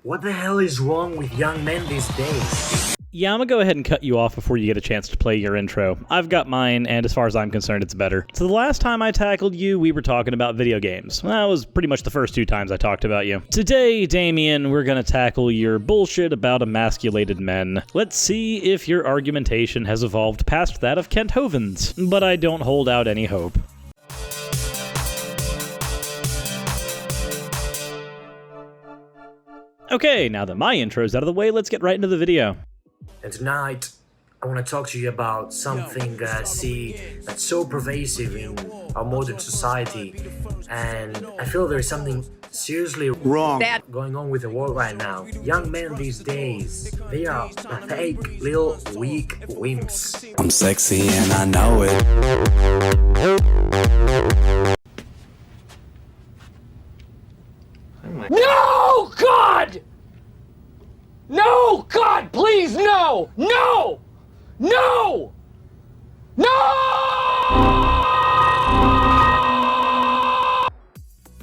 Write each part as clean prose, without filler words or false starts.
What the hell is wrong with young men these days? Yeah, I'm gonna go ahead and cut you off before you get a chance to play your intro. I've got mine, and as far as I'm concerned, it's better. So the last time I tackled you, we were talking about video games. That was pretty much the first 2 times I talked about you. Today, Damian, we're gonna tackle your bullshit about emasculated men. Let's see if your argumentation has evolved past that of Kent Hovind's, but I don't hold out any hope. Okay, now that my intro's out of the way, let's get right into the video. And tonight, I want to talk to you about something that's so pervasive in our modern society, and I feel there is something seriously wrong going on with the world right now. Young men these days, they are fake little weak wimps. I'm sexy and I know it. No, God! No, God, please, no! No! No! No!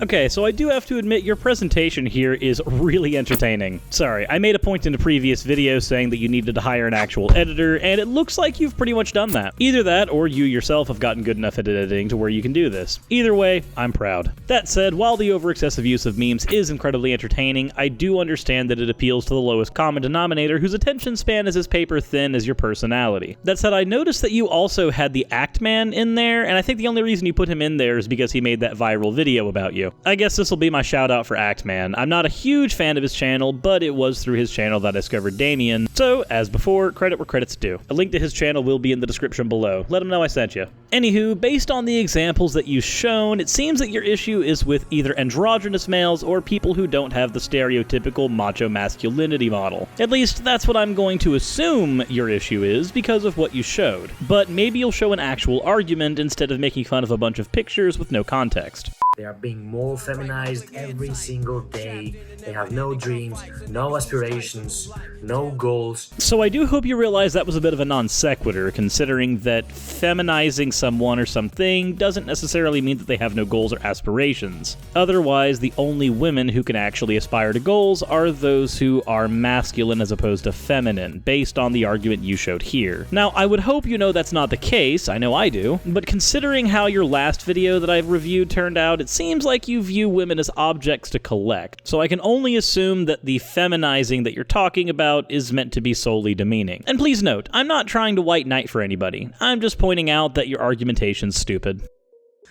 Okay, so I do have to admit your presentation here is really entertaining. Sorry, I made a point in a previous video saying that you needed to hire an actual editor, and it looks like you've pretty much done that. Either that, or you yourself have gotten good enough at editing to where you can do this. Either way, I'm proud. That said, while the over-excessive use of memes is incredibly entertaining, I do understand that it appeals to the lowest common denominator whose attention span is as paper thin as your personality. That said, I noticed that you also had the Act Man in there, and I think the only reason you put him in there is because he made that viral video about you. I guess this will be my shout out for Act Man. I'm not a huge fan of his channel, but it was through his channel that I discovered Damian. So, as before, credit where credit's due. A link to his channel will be in the description below. Let him know I sent you. Anywho, based on the examples that you've shown, it seems that your issue is with either androgynous males or people who don't have the stereotypical macho masculinity model. At least, that's what I'm going to assume your issue is because of what you showed. But maybe you'll show an actual argument instead of making fun of a bunch of pictures with no context. They are being more feminized every single day. They have no dreams, no aspirations, no goals. So I do hope you realize that was a bit of a non sequitur, considering that feminizing someone or something doesn't necessarily mean that they have no goals or aspirations. Otherwise, the only women who can actually aspire to goals are those who are masculine as opposed to feminine, based on the argument you showed here. Now, I would hope you know that's not the case, I know I do, but considering how your last video that I've reviewed turned out, it seems like you view women as objects to collect, so I can only assume that the feminizing that you're talking about is meant to be solely demeaning. And please note, I'm not trying to white knight for anybody, I'm just pointing out that your argumentation's stupid.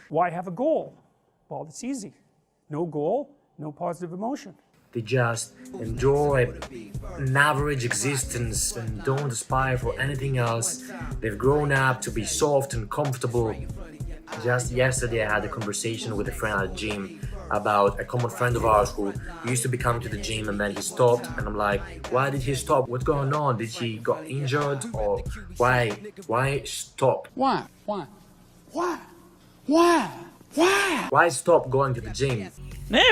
Why have a goal? Well, it's easy. No goal, no positive emotion. They just enjoy an average existence and don't aspire for anything else. They've grown up to be soft and comfortable. Just yesterday I had a conversation with a friend at the gym about a common friend of ours who used to be coming to the gym and then he stopped, and I'm like, why did he stop? What's going on? Did he got injured or why stop? Why Stop going to the gym?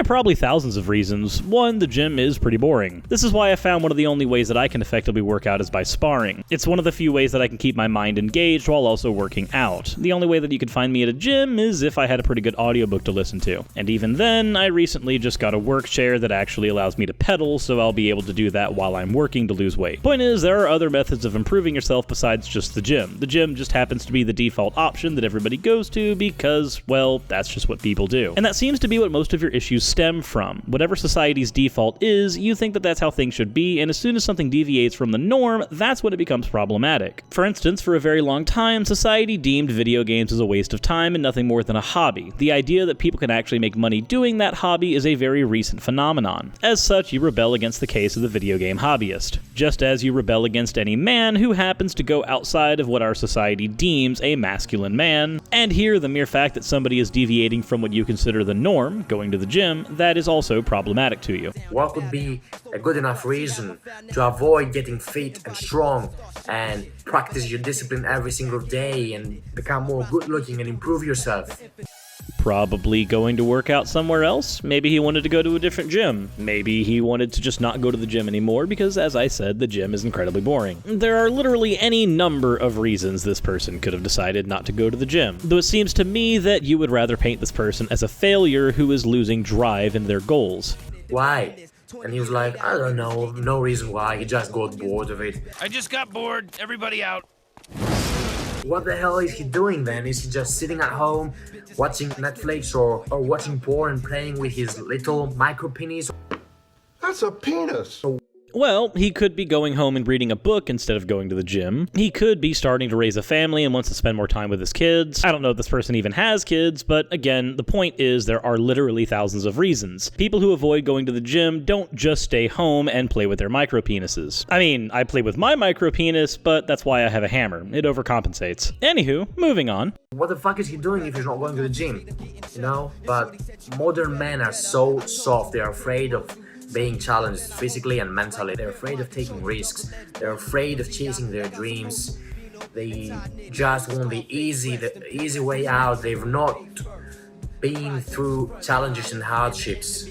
Probably thousands of reasons. One, the gym is pretty boring. This is why I found one of the only ways that I can effectively work out is by sparring. It's one of the few ways that I can keep my mind engaged while also working out. The only way that you could find me at a gym is if I had a pretty good audiobook to listen to. And even then, I recently just got a work chair that actually allows me to pedal, so I'll be able to do that while I'm working to lose weight. Point is, there are other methods of improving yourself besides just the gym. The gym just happens to be the default option that everybody goes to because, well, that's just what people do. And that seems to be what most of your issues stem from. Whatever society's default is, you think that that's how things should be, and as soon as something deviates from the norm, that's when it becomes problematic. For instance, for a very long time, society deemed video games as a waste of time and nothing more than a hobby. The idea that people can actually make money doing that hobby is a very recent phenomenon. As such, you rebel against the case of the video game hobbyist, just as you rebel against any man who happens to go outside of what our society deems a masculine man. And here, the mere fact that somebody is deviating from what you consider the norm, going to the gym, that is also problematic to you. What could be a good enough reason to avoid getting fit and strong and practice your discipline every single day and become more good looking and improve yourself? Probably going to work out somewhere else. Maybe he wanted to go to a different gym. Maybe he wanted to just not go to the gym anymore because, as I said, the gym is incredibly boring. There are literally any number of reasons this person could have decided not to go to the gym, though it seems to me that you would rather paint this person as a failure who is losing drive in their goals. Why? And he was like, I don't know, no reason why, he just got bored of it. I just got bored. Everybody out. What the hell is he doing then? Is he just sitting at home, watching Netflix or watching porn and playing with his little micro penis? That's a penis. Well, he could be going home and reading a book instead of going to the gym. He could be starting to raise a family and wants to spend more time with his kids. I don't know if this person even has kids, but again, the point is there are literally thousands of reasons. People who avoid going to the gym don't just stay home and play with their micropenises. I mean, I play with my micropenis, but that's why I have a hammer. It overcompensates. Anywho, moving on. What the fuck is he doing if he's not going to the gym? You know? But modern men are so soft, they're afraid of being challenged physically and mentally. They're afraid of taking risks. They're afraid of chasing their dreams. They just want the easy way out. They've not been through challenges and hardships.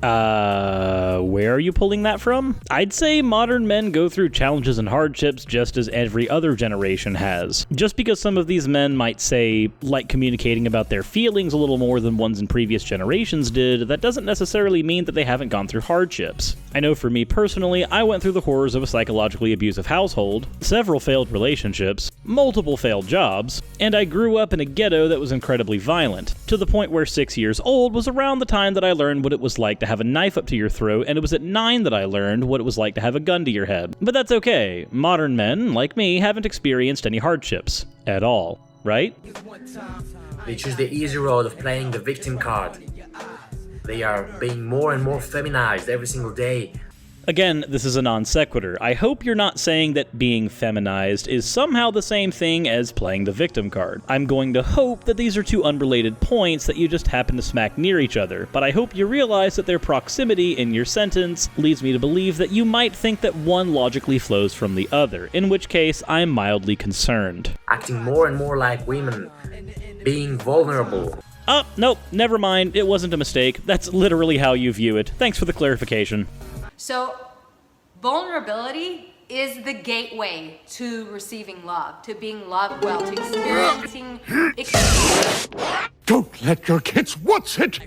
Where are you pulling that from? I'd say modern men go through challenges and hardships just as every other generation has. Just because some of these men might say, like communicating about their feelings a little more than ones in previous generations did, that doesn't necessarily mean that they haven't gone through hardships. I know for me personally, I went through the horrors of a psychologically abusive household, several failed relationships, multiple failed jobs, and I grew up in a ghetto that was incredibly violent, to the point where 6 years old was around the time that I learned what it was like to have a knife up to your throat, and it was at 9 that I learned what it was like to have a gun to your head. But that's okay. Modern men, like me, haven't experienced any hardships. At all. Right? They choose the easy road of playing the victim card. They are being more and more feminized every single day. Again, this is a non sequitur. I hope you're not saying that being feminized is somehow the same thing as playing the victim card. I'm going to hope that these are two unrelated points that you just happen to smack near each other, but I hope you realize that their proximity in your sentence leads me to believe that you might think that one logically flows from the other, in which case I'm mildly concerned. Acting more and more like women. Being vulnerable. Oh, nope, never mind. It wasn't a mistake. That's literally how you view it. Thanks for the clarification. So, vulnerability is the gateway to receiving love, to being loved well, to experiencing. Don't let your kids watch it!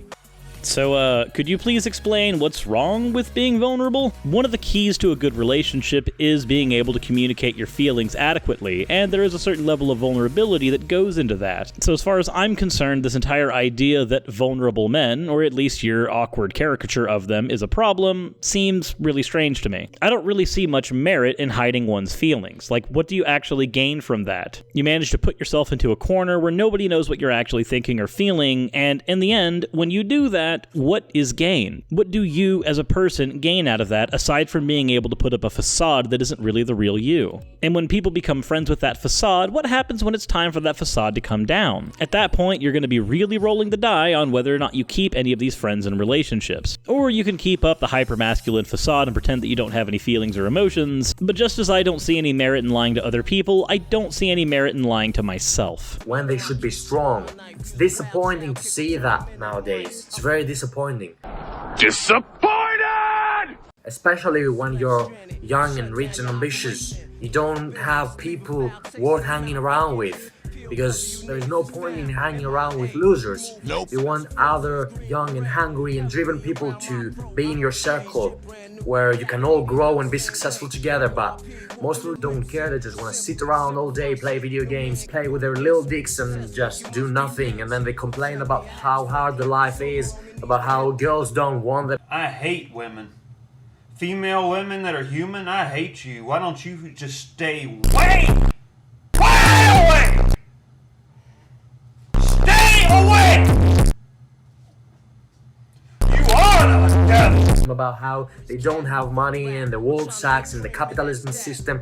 So, could you please explain what's wrong with being vulnerable? One of the keys to a good relationship is being able to communicate your feelings adequately, and there is a certain level of vulnerability that goes into that. So as far as I'm concerned, this entire idea that vulnerable men, or at least your awkward caricature of them, is a problem seems really strange to me. I don't really see much merit in hiding one's feelings. Like, what do you actually gain from that? You manage to put yourself into a corner where nobody knows what you're actually thinking or feeling, and in the end, when you do that, what is gain? What do you, as a person, gain out of that, aside from being able to put up a facade that isn't really the real you? And when people become friends with that facade, what happens when it's time for that facade to come down? At that point, you're going to be really rolling the die on whether or not you keep any of these friends and relationships. Or you can keep up the hyper-masculine facade and pretend that you don't have any feelings or emotions, but just as I don't see any merit in lying to other people, I don't see any merit in lying to myself. When they should be strong. It's disappointing to see that nowadays. It's very disappointing. Disappointed! Especially when you're young and rich and ambitious. You don't have people worth hanging around with. Because there's no point in hanging around with losers. Nope. You want other young and hungry and driven people to be in your circle, where you can all grow and be successful together, but most people don't care. They just want to sit around all day, play video games, play with their little dicks and just do nothing, and then they complain about how hard the life is, about how girls don't want them. I hate women. Female women that are human, I hate you. Why don't you just stay way away? Stay away! You are the devil! About how they don't have money and the world sucks and the capitalism system.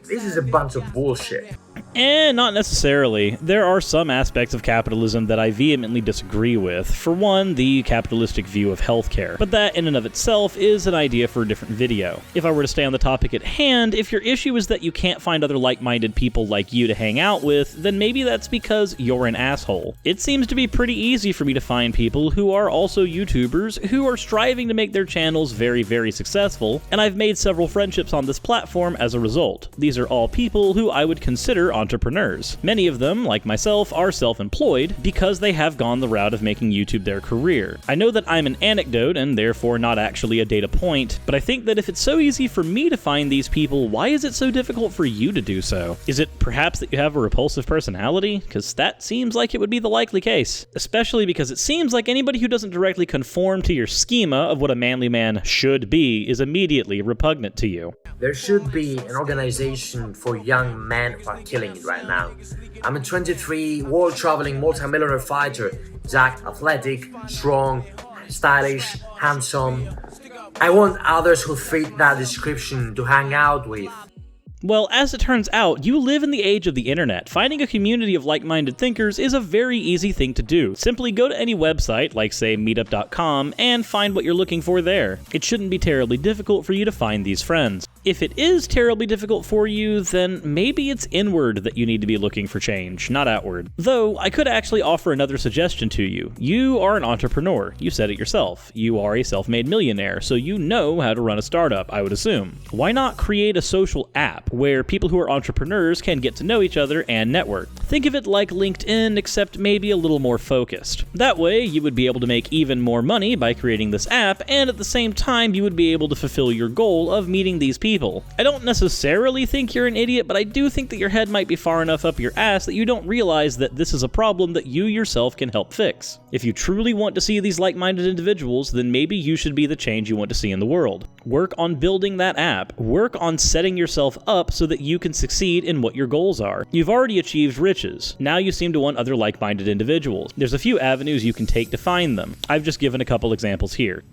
This is a bunch of bullshit. Not necessarily. There are some aspects of capitalism that I vehemently disagree with. For one, the capitalistic view of healthcare. But that in and of itself is an idea for a different video. If I were to stay on the topic at hand, if your issue is that you can't find other like-minded people like you to hang out with, then maybe that's because you're an asshole. It seems to be pretty easy for me to find people who are also YouTubers who are striving to make their channels very, very successful, and I've made several friendships on this platform as a result. These are all people who I would consider entrepreneurs. Many of them, like myself, are self-employed because they have gone the route of making YouTube their career. I know that I'm an anecdote and therefore not actually a data point, but I think that if it's so easy for me to find these people, why is it so difficult for you to do so? Is it perhaps that you have a repulsive personality? Because that seems like it would be the likely case. Especially because it seems like anybody who doesn't directly conform to your schema of what a manly man should be is immediately repugnant to you. There should be an organization for young men who are killing it right now. I'm a 23, world-traveling, multi-millionaire fighter. Jacked, athletic, strong, stylish, handsome. I want others who fit that description to hang out with. Well, as it turns out, you live in the age of the internet. Finding a community of like-minded thinkers is a very easy thing to do. Simply go to any website, like say meetup.com, and find what you're looking for there. It shouldn't be terribly difficult for you to find these friends. If it is terribly difficult for you, then maybe it's inward that you need to be looking for change, not outward. Though, I could actually offer another suggestion to you. You are an entrepreneur. You said it yourself. You are a self-made millionaire, so you know how to run a startup, I would assume. Why not create a social app where people who are entrepreneurs can get to know each other and network? Think of it like LinkedIn, except maybe a little more focused. That way, you would be able to make even more money by creating this app, and at the same time, you would be able to fulfill your goal of meeting these people. I don't necessarily think you're an idiot, but I do think that your head might be far enough up your ass that you don't realize that this is a problem that you yourself can help fix. If you truly want to see these like-minded individuals, then maybe you should be the change you want to see in the world. Work on building that app. Work on setting yourself up so that you can succeed in what your goals are. You've already achieved riches. Now you seem to want other like-minded individuals. There's a few avenues you can take to find them. I've just given a couple examples here.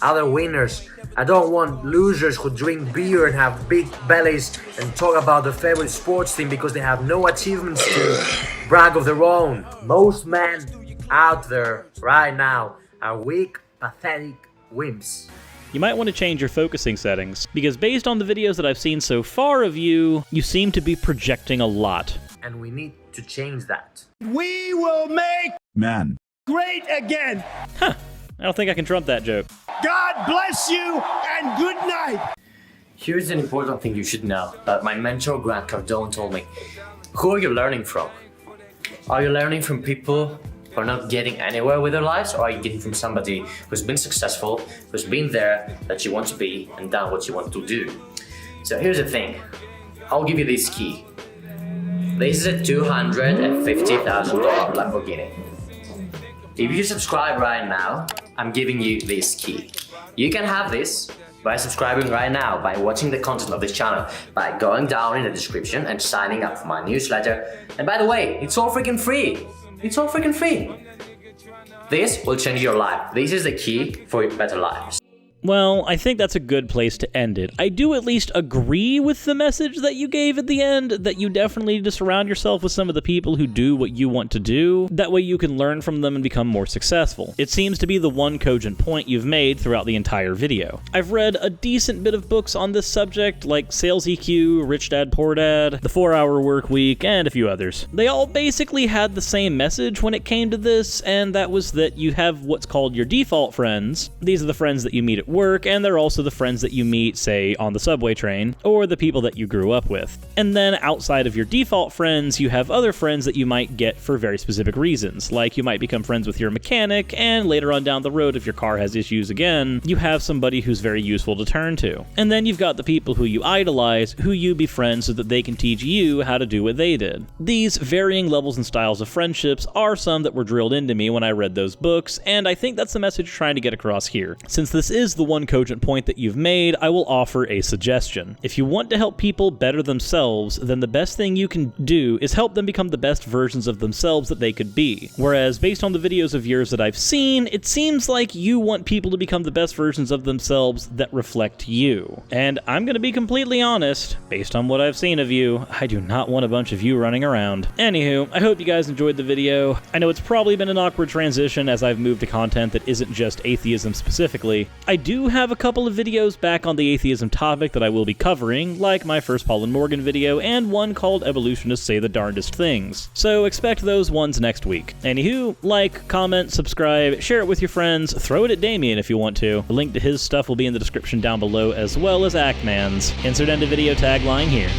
Other winners. I don't want losers who drink beer and have big bellies and talk about their favorite sports team because they have no achievements to brag of their own. Most men out there right now are weak, pathetic wimps. You might want to change your focusing settings, because based on the videos that I've seen so far of you, you seem to be projecting a lot. And we need to change that. We will make Man. great again. Huh. I don't think I can trump that joke. God bless you and good night. Here's an important thing you should know that my mentor Grant Cardone told me. Who are you learning from? Are you learning from people who are not getting anywhere with their lives, or are you getting from somebody who's been successful, who's been there that you want to be and done what you want to do? So here's the thing. I'll give you this key. This is a $250,000 Lamborghini. If you subscribe right now, I'm giving you this key. You can have this by subscribing right now, by watching the content of this channel, by going down in the description and signing up for my newsletter. And by the way, it's all freaking free. It's all freaking free. This will change your life. This is the key for your better lives. Well, I think that's a good place to end it. I do at least agree with the message that you gave at the end, that you definitely need to surround yourself with some of the people who do what you want to do. That way you can learn from them and become more successful. It seems to be the one cogent point you've made throughout the entire video. I've read a decent bit of books on this subject, like Sales EQ, Rich Dad Poor Dad, The 4-Hour Work Week, and a few others. They all basically had the same message when it came to this, and that was that you have what's called your default friends. These are the friends that you meet at work, and they're also the friends that you meet, say, on the subway train, or the people that you grew up with. And then outside of your default friends, you have other friends that you might get for very specific reasons, like you might become friends with your mechanic, and later on down the road, if your car has issues again, you have somebody who's very useful to turn to. And then you've got the people who you idolize, who you befriend so that they can teach you how to do what they did. These varying levels and styles of friendships are some that were drilled into me when I read those books, and I think that's the message you're trying to get across here. Since this is the one cogent point that you've made, I will offer a suggestion. If you want to help people better themselves, then the best thing you can do is help them become the best versions of themselves that they could be. Whereas, based on the videos of yours that I've seen, it seems like you want people to become the best versions of themselves that reflect you. And I'm gonna be completely honest, based on what I've seen of you, I do not want a bunch of you running around. Anywho, I hope you guys enjoyed the video. I know it's probably been an awkward transition as I've moved to content that isn't just atheism specifically. I do have a couple of videos back on the atheism topic that I will be covering, like my first Paul and Morgan video and one called Evolutionists Say the Darndest Things. So expect those ones next week. Anywho, like, comment, subscribe, share it with your friends, throw it at Damian if you want to. The link to his stuff will be in the description down below, as well as Ackman's. Insert end of video tagline here.